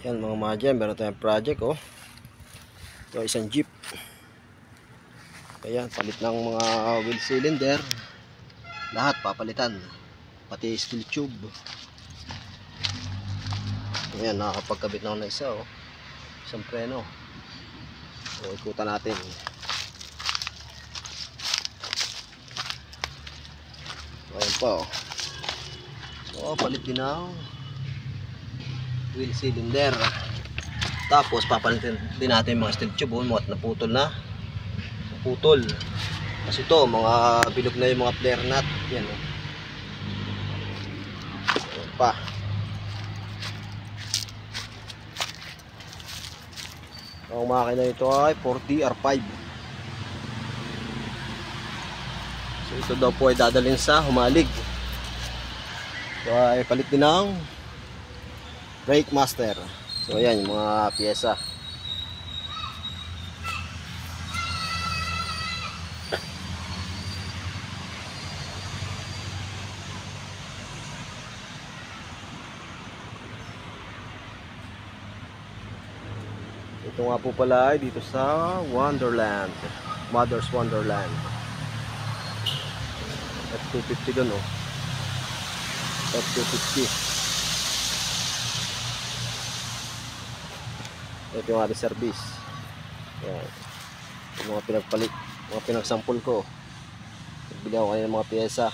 Yan mga madyan, meron tayong project oh. Ito isang jeep. Ayan, palit ng mga wheel cylinder. Lahat papalitan. Pati steel tube. Ayan, nakakapagkabit na ako na isa oh. Isang preno. So, ikutan natin. Ayan pa oh. So, palit din ako wheel cylinder. Tapos papalitin din natin mga steel tube mga naputol na. Naputol. Kasi ito mga bilog na yung mga flare nut. Yan oh. Ayan pa. Ang makina ito ay 4DR5. So ito daw po ay dadalhin sa Humalig. So ay palit din ng brake master. So ayan yung mga pyesa. Ito nga po pala ay dito sa Wonderland, Mother's Wonderland. F250 dun oh. F250. Ito yung ating service. Yan. Yung mga pinagpalit, mga pinagsampul ko. Nagbili ako kanina ng mga pyesa.